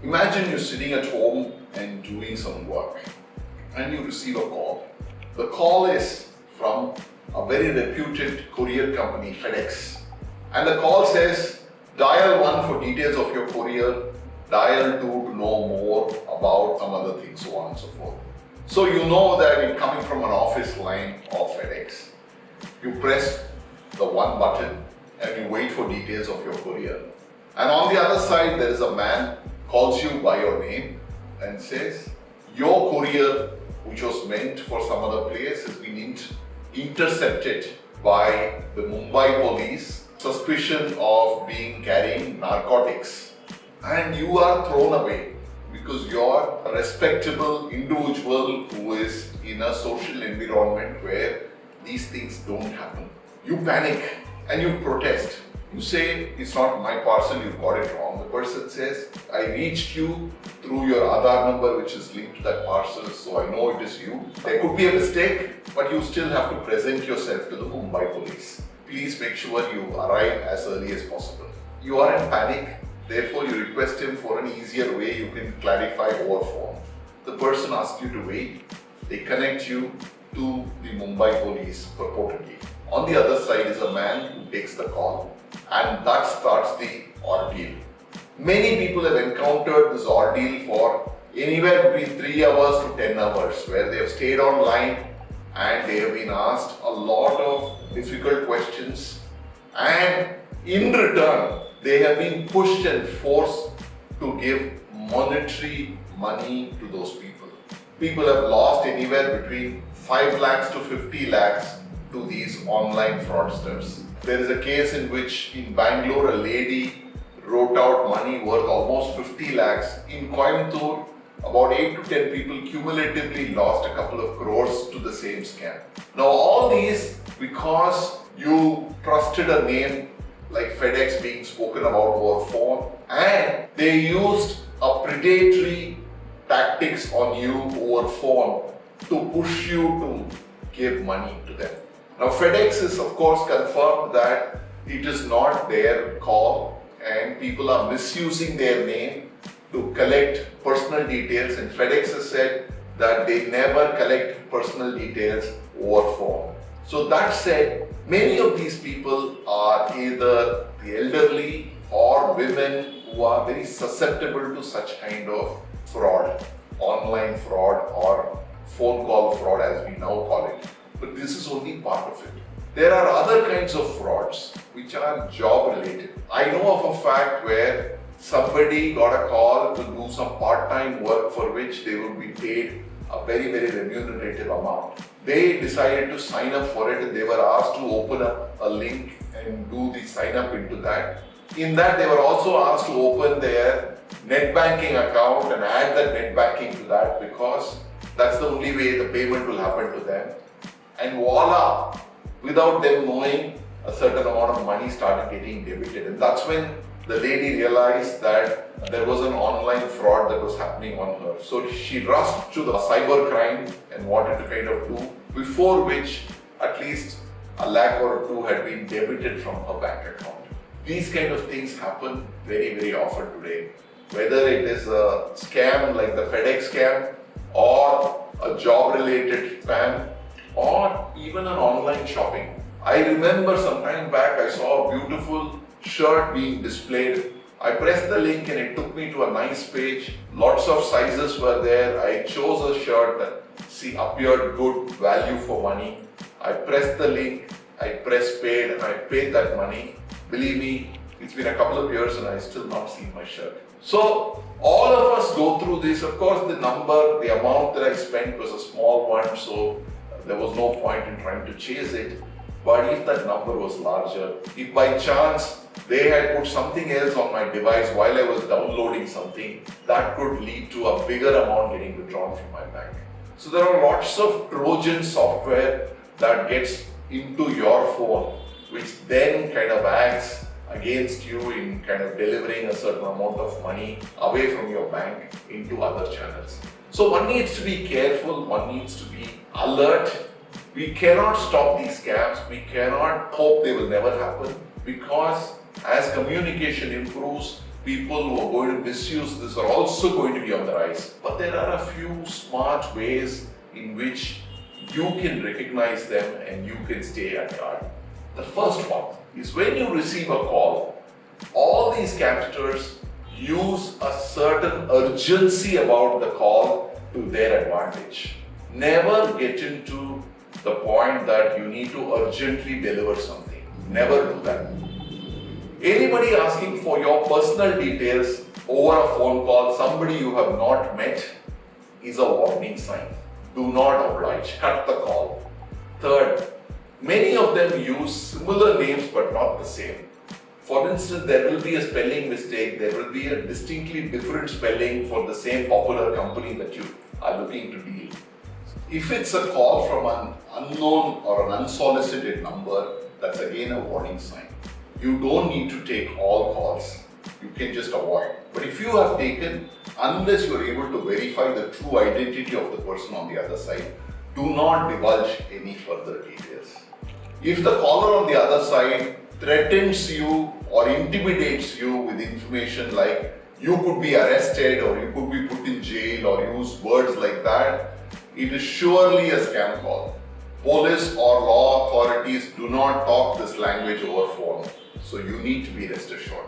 Imagine you're sitting at home and doing some work and you receive a call. The call is from a very reputed courier company, FedEx. And the call says, dial 1 for details of your courier, dial 2 to know more about some other things, so on and so forth. So you know that it's coming from an office line of FedEx. You press the 1 button and you wait for details of your courier. And on the other side, there is a man calls you by your name and says, your courier, which was meant for some other place, has been intercepted by the Mumbai police, suspicion of carrying narcotics. And you are thrown away because you're a respectable individual who is in a social environment where these things don't happen. You panic and you protest. You say, it's not my parcel, you got it wrong. The person says, I reached you through your Aadhaar number which is linked to that parcel, so I know it is you. There could be a mistake, but you still have to present yourself to the Mumbai police. Please make sure you arrive as early as possible. You are in panic, therefore you request him for an easier way you can clarify over phone. The person asks you to wait. They connect you to the Mumbai police purportedly. On the other side is a man who takes the call, and that starts the ordeal. Many people have encountered this ordeal for anywhere between 3 hours to 10 hours, where they have stayed online and they have been asked a lot of difficult questions, and in return they have been pushed and forced to give monetary money to those people. People have lost anywhere between 5 lakhs to 50 lakhs to these online fraudsters. There is a case in which in Bangalore a lady wrote out money worth almost 50 lakhs. In Coimbatore, about 8 to 10 people cumulatively lost a couple of crores to the same scam. Now all these because you trusted a name like FedEx being spoken about over phone, and they used a predatory tactics on you over phone to push you to give money to them. Now FedEx is of course confirmed that it is not their call and people are misusing their name to collect personal details, and FedEx has said that they never collect personal details over phone. So that said, many of these people are either the elderly or women who are very susceptible to such kind of fraud, online fraud or phone call fraud as we now call it. But this is only part of it. There are other kinds of frauds which are job related. I know of a fact where somebody got a call to do some part-time work for which they would be paid a very, very remunerative amount. They decided to sign up for it and they were asked to open up a link and do the sign up into that. In that they were also asked to open their net banking account and add that net banking to that, because that's the only way the payment will happen to them. And voila, without them knowing, a certain amount of money started getting debited. And that's when the lady realized that there was an online fraud that was happening on her. So she rushed to the cybercrime and wanted to kind of do, before which at least a lakh or two had been debited from her bank account. These kind of things happen very, very often today. Whether it is a scam like the FedEx scam, or a job-related spam, or even an online shopping. I remember some time back I saw a beautiful shirt being displayed. I pressed the link and it took me to a nice page. Lots of sizes were there. I chose a shirt that appeared good value for money. I pressed the link, I pressed paid, and I paid that money. Believe me, it's been a couple of years and I still not seen my shirt. So all of us go through this. Of course, the amount that I spent was a small one, so there was no point in trying to chase it. But if that number was larger, if by chance they had put something else on my device while I was downloading something, that could lead to a bigger amount getting withdrawn from my bank. So there are lots of Trojan software that gets into your phone, which then kind of acts against you in kind of delivering a certain amount of money away from your bank into other channels. So one needs to be careful, one needs to be alert. We cannot stop these scams, we cannot hope they will never happen, because as communication improves, people who are going to misuse this are also going to be on the rise. But there are a few smart ways in which you can recognize them and you can stay at guard. The first one is when you receive a call, all these scamsters use a certain urgency about the call to their advantage. Never get into the point that you need to urgently deliver something. Never do that. Anybody asking for your personal details over a phone call, somebody you have not met, is a warning sign. Do not oblige. Cut the call. Third, many of them use similar names but not the same. For instance, there will be a spelling mistake, there will be a distinctly different spelling for the same popular company that you are looking to deal. If it's a call from an unknown or an unsolicited number, that's again a warning sign. You don't need to take all calls. You can just avoid. But if you have taken, unless you are able to verify the true identity of the person on the other side, do not divulge any further details. If the caller on the other side threatens you or intimidates you with information like you could be arrested or you could be put in jail or use words like that, it is surely a scam call. Police or law authorities do not talk this language over phone, so you need to be rest assured.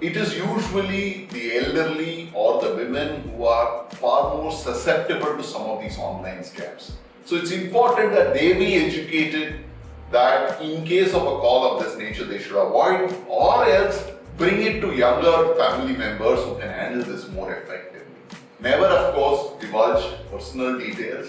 It is usually the elderly or the women who are far more susceptible to some of these online scams. So it's important that they be educated that in case of a call of this nature they should avoid, or else bring it to younger family members who can handle this more effectively. Never, of course, divulge personal details.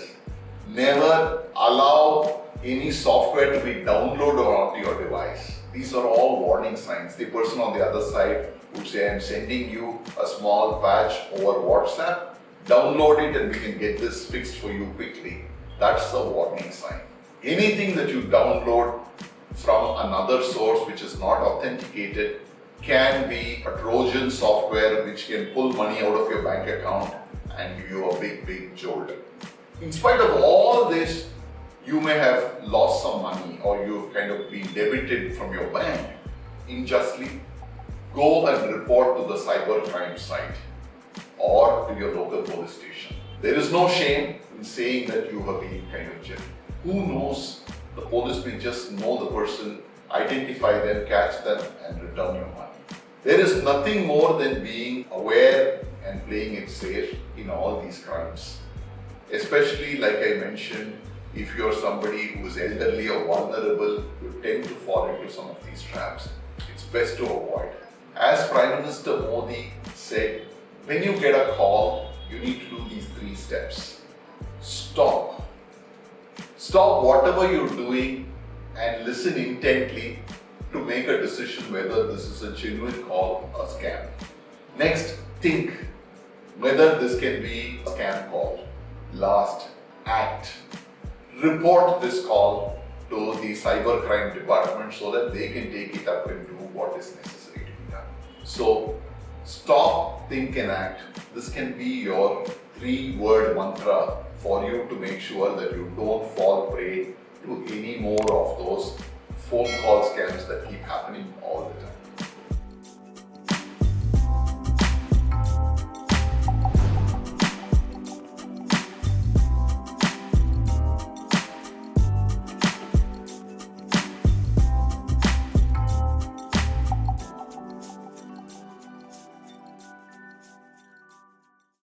Never allow any software to be downloaded onto your device. These are all warning signs. The person on the other side would say, I'm sending you a small patch over WhatsApp. Download it and we can get this fixed for you quickly. That's a warning sign. Anything that you download from another source which is not authenticated can be a Trojan software which can pull money out of your bank account and give you a big jolt. In spite of all this, you may have lost some money or you've kind of been debited from your bank. Unjustly, go and report to the cybercrime site or to your local police station. There is no shame in saying that you have been kind of gypped. Who knows? The police may just know the person, identify them, catch them, and return your money. There is nothing more than being aware and playing it safe in all these crimes. Especially, like I mentioned, if you're somebody who is elderly or vulnerable, you tend to fall into some of these traps. It's best to avoid. As Prime Minister Modi said, when you get a call, you need to do these 3 steps. Stop whatever you're doing and listen intently to make a decision whether this is a genuine call or scam. Next, think whether this can be a scam call. Last, act. Report this call to the cybercrime department so that they can take it up and do what is necessary to be done. So, stop, think and act. This can be your 3-word mantra for you to make sure that you don't fall prey to any more of those phone call scams that keep happening all the time.